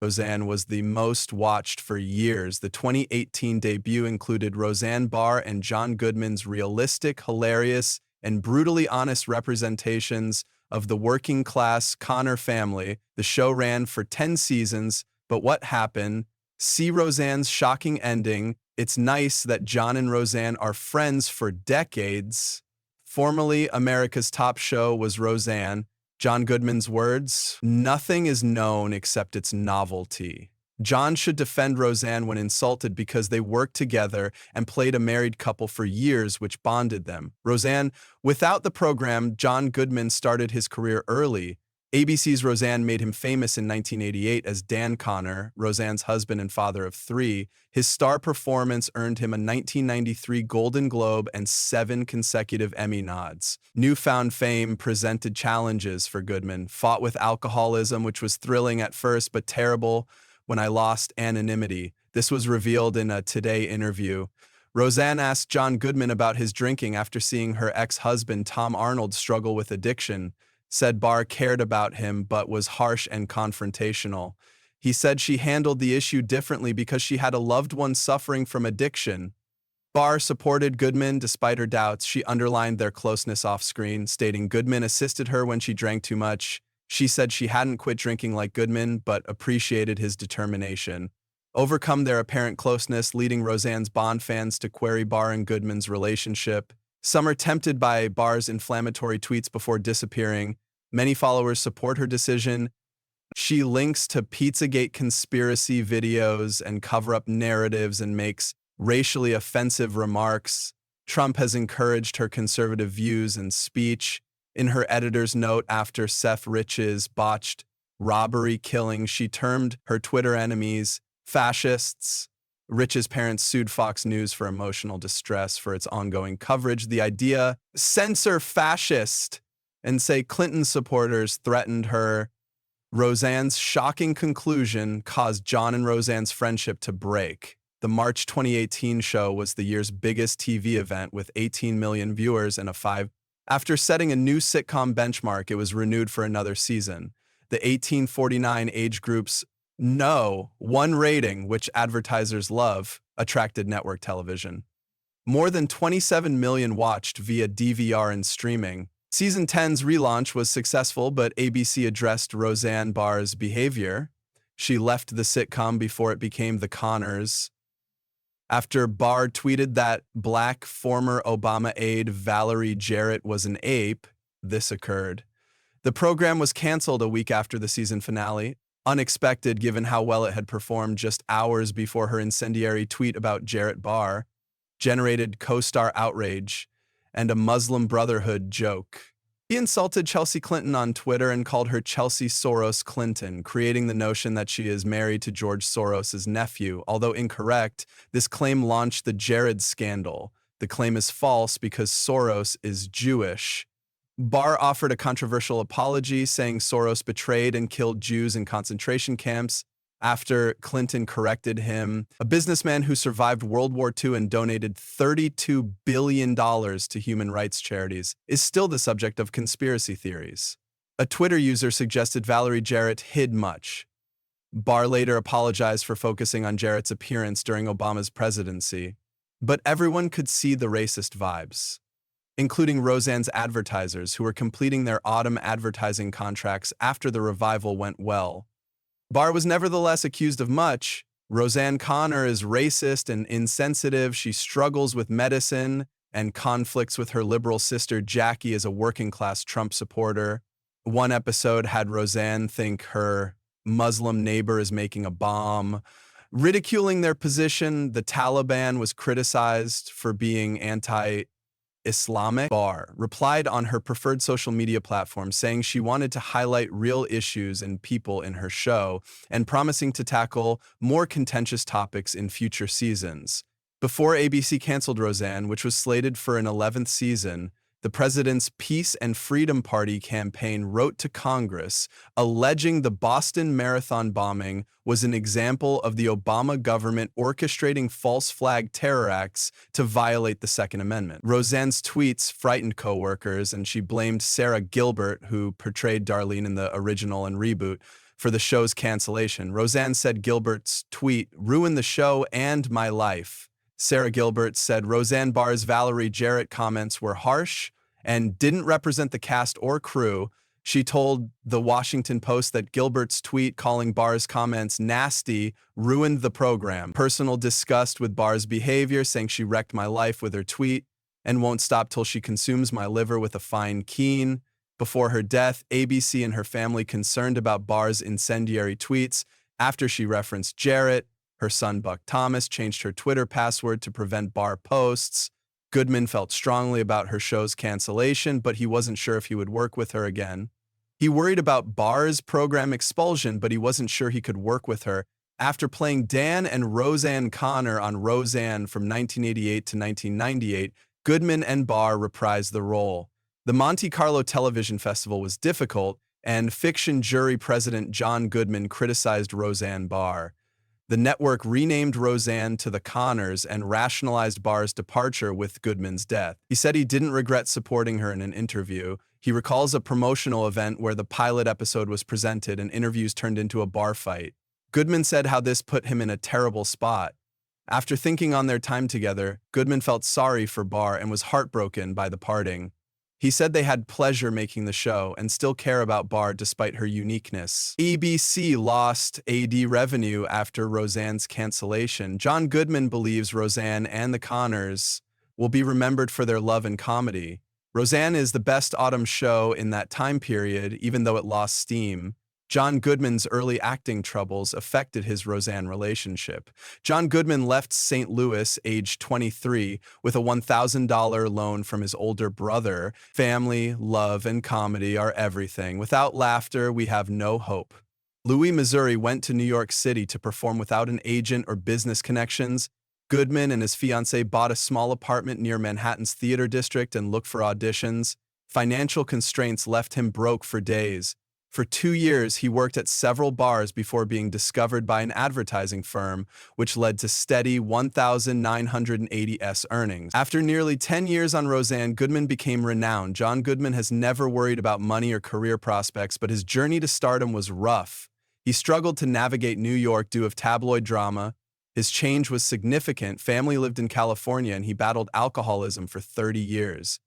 Roseanne was the most watched for years. The 2018 debut included Roseanne Barr and John Goodman's realistic, hilarious, and brutally honest representations of the working-class Connor family. The show ran for 10 seasons, but what happened? See Roseanne's shocking ending. It's nice that John and Roseanne are friends for decades. Formerly America's top show was Roseanne. John Goodman's words, "Nothing is known except its novelty." John should defend Roseanne when insulted because they worked together and played a married couple for years, which bonded them. Roseanne, without the program, John Goodman started his career early. ABC's Roseanne made him famous in 1988 as Dan Connor, Roseanne's husband and father of three. His star performance earned him a 1993 Golden Globe and 7 consecutive Emmy nods. Newfound fame presented challenges for Goodman, fought with alcoholism, which was thrilling at first but terrible when I lost anonymity. This was revealed in a Today interview. Roseanne asked John Goodman about his drinking after seeing her ex-husband Tom Arnold struggle with addiction. Said Barr cared about him but was harsh and confrontational. He said she handled the issue differently because she had a loved one suffering from addiction. Barr supported Goodman despite her doubts. She underlined their closeness off-screen, stating Goodman assisted her when she drank too much. She said she hadn't quit drinking like Goodman but appreciated his determination. Overcome their apparent closeness, leading Roseanne's Bond fans to query Barr and Goodman's relationship. Some are tempted by Barr's inflammatory tweets before disappearing. Many followers support her decision. She links to Pizzagate conspiracy videos and cover-up narratives and makes racially offensive remarks. Trump has encouraged her conservative views and speech. In her editor's note after Seth Rich's botched robbery killing, she termed her Twitter enemies fascists. Rich's parents sued Fox News for emotional distress for its ongoing coverage. The idea, censor fascist, and say Clinton supporters threatened her. Roseanne's shocking conclusion caused John and Roseanne's friendship to break. The March 2018 show was the year's biggest TV event with 18 million viewers and a 5. After setting a new sitcom benchmark, it was renewed for another season. The 1849 age group's one rating, which advertisers love, attracted network television. More than 27 million watched via DVR and streaming. Season 10's relaunch was successful, but ABC addressed Roseanne Barr's behavior. She left the sitcom before it became The Connors. After Barr tweeted that black former Obama aide Valerie Jarrett was an ape, this occurred. The program was canceled a week after the season finale. Unexpected given how well it had performed just hours before her incendiary tweet about Jarrett Barr generated co-star outrage and a Muslim Brotherhood joke. He insulted Chelsea Clinton on Twitter and called her Chelsea Soros Clinton, creating the notion that she is married to George Soros' nephew. Although incorrect, this claim launched the Jared scandal. The claim is false because Soros is Jewish. Barr offered a controversial apology, saying Soros betrayed and killed Jews in concentration camps after Clinton corrected him. A businessman who survived World War II and donated $32 billion to human rights charities is still the subject of conspiracy theories. A Twitter user suggested Valerie Jarrett hid much. Barr later apologized for focusing on Jarrett's appearance during Obama's presidency, but everyone could see the racist vibes, including Roseanne's advertisers who were completing their autumn advertising contracts after the revival went well. Barr was nevertheless accused of much. Roseanne Connor is racist and insensitive. She struggles with medicine and conflicts with her liberal sister Jackie as a working-class Trump supporter. One episode had Roseanne think her Muslim neighbor is making a bomb. Ridiculing their position, the Taliban was criticized for being anti-Islamic. Barr replied on her preferred social media platform, saying she wanted to highlight real issues and people in her show and promising to tackle more contentious topics in future seasons. Before ABC canceled Roseanne, which was slated for an 11th season, the president's Peace and Freedom Party campaign wrote to Congress alleging the Boston Marathon bombing was an example of the Obama government orchestrating false flag terror acts to violate the Second Amendment. Roseanne's tweets frightened coworkers, and she blamed Sarah Gilbert, who portrayed Darlene in the original and reboot, for the show's cancellation. Roseanne said Gilbert's tweet ruined the show and my life. Sarah Gilbert said Roseanne Barr's Valerie Jarrett comments were harsh and didn't represent the cast or crew. She told the Washington Post that Gilbert's tweet calling Barr's comments nasty ruined the program. Personal disgust with Barr's behavior, saying she wrecked my life with her tweet and won't stop till she consumes my liver with a fine keen. Before her death, ABC and her family concerned about Barr's incendiary tweets after she referenced Jarrett. Her son, Buck Thomas, changed her Twitter password to prevent Barr posts. Goodman felt strongly about her show's cancellation, but he wasn't sure if he would work with her again. He worried about Barr's program expulsion, but he wasn't sure he could work with her. After playing Dan and Roseanne Connor on Roseanne from 1988 to 1998, Goodman and Barr reprised the role. The Monte Carlo Television Festival was difficult, and fiction jury president John Goodman criticized Roseanne Barr. The network renamed Roseanne to The Connors and rationalized Barr's departure with Goodman's death. He said he didn't regret supporting her in an interview. He recalls a promotional event where the pilot episode was presented and interviews turned into a bar fight. Goodman said how this put him in a terrible spot. After thinking on their time together, Goodman felt sorry for Barr and was heartbroken by the parting. He said they had pleasure making the show and still care about Barr despite her uniqueness. ABC lost ad revenue after Roseanne's cancellation. John Goodman believes Roseanne and The Connors will be remembered for their love and comedy. Roseanne is the best autumn show in that time period, even though it lost steam. John Goodman's early acting troubles affected his Roseanne relationship. John Goodman left St. Louis, aged 23, with a $1,000 loan from his older brother. Family, love, and comedy are everything. Without laughter, we have no hope. Louis, Missouri went to New York City to perform without an agent or business connections. Goodman and his fiancée bought a small apartment near Manhattan's Theater District and looked for auditions. Financial constraints left him broke for days. For 2 years, he worked at several bars before being discovered by an advertising firm, which led to steady $1,980 earnings. After nearly 10 years on Roseanne, Goodman became renowned. John Goodman has never worried about money or career prospects, but his journey to stardom was rough. He struggled to navigate New York due to tabloid drama. His change was significant. Family lived in California, and he battled alcoholism for 30 years.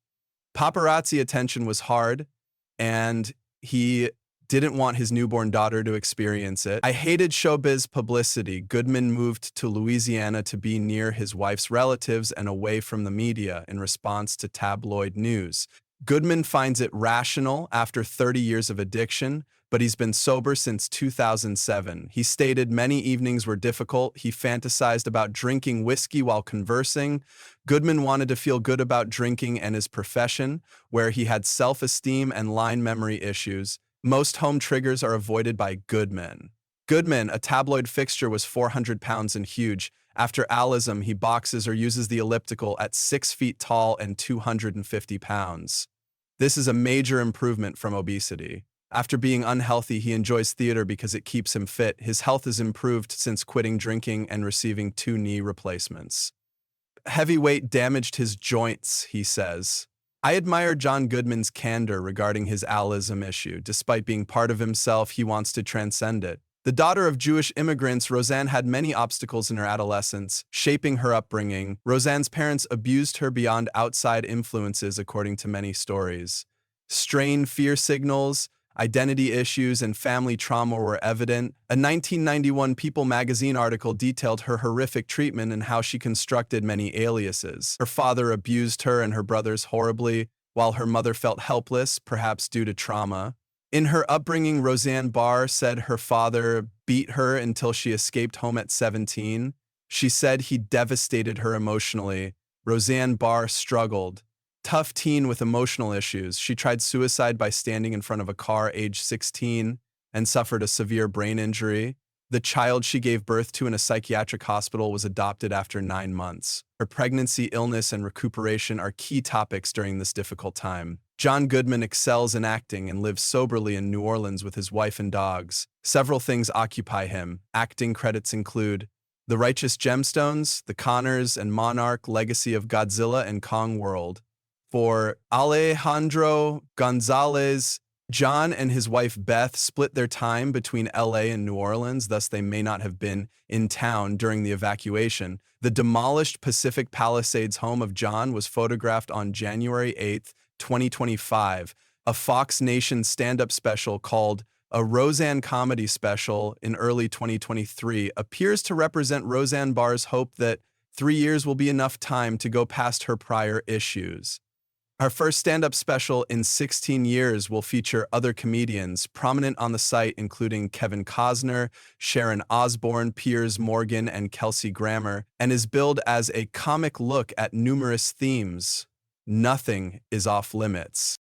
Paparazzi attention was hard, and he didn't want his newborn daughter to experience it. I hated showbiz publicity. Goodman moved to Louisiana to be near his wife's relatives and away from the media in response to tabloid news. Goodman finds it rational after 30 years of addiction, but he's been sober since 2007. He stated many evenings were difficult. He fantasized about drinking whiskey while conversing. Goodman wanted to feel good about drinking and his profession, where he had self-esteem and line memory issues. Most home triggers are avoided by Goodman. Goodman, a tabloid fixture, was 400 pounds and huge. After alcoholism, he boxes or uses the elliptical at 6 feet tall and 250 pounds. This is a major improvement from obesity. After being unhealthy, he enjoys theater because it keeps him fit. His health has improved since quitting drinking and receiving 2 knee replacements. Heavy weight damaged his joints, he says. I admire John Goodman's candor regarding his alcoholism issue. Despite being part of himself, he wants to transcend it. The daughter of Jewish immigrants, Roseanne had many obstacles in her adolescence, shaping her upbringing. Roseanne's parents abused her beyond outside influences, according to many stories. Strained fear signals, identity issues, and family trauma were evident. A 1991 People magazine article detailed her horrific treatment and how she constructed many aliases. Her father abused her and her brothers horribly, while her mother felt helpless, perhaps due to trauma. In her upbringing, Roseanne Barr said her father beat her until she escaped home at 17. She said he devastated her emotionally. Roseanne Barr struggled. Tough teen with emotional issues, she tried suicide by standing in front of a car aged 16 and suffered a severe brain injury. The child she gave birth to in a psychiatric hospital was adopted after 9 months. Her pregnancy, illness, and recuperation are key topics during this difficult time. John Goodman excels in acting and lives soberly in New Orleans with his wife and dogs. Several things occupy him. Acting credits include The Righteous Gemstones, The Connors, and Monarch: Legacy of Godzilla and Kong World. For Alejandro Gonzalez John and his wife Beth split their time between LA and New Orleans, thus they may not have been in town during the evacuation. The demolished Pacific Palisades home of John was photographed on January 8th, 2025. A Fox Nation stand-up special called A Roseanne Comedy Special in early 2023 appears to represent Roseanne Barr's hope that 3 years will be enough time to go past her prior issues. Our first stand-up special in 16 years will feature other comedians prominent on the site, including Kevin Costner, Sharon Osbourne, Piers Morgan, and Kelsey Grammer, and is billed as a comic look at numerous themes. Nothing is off limits.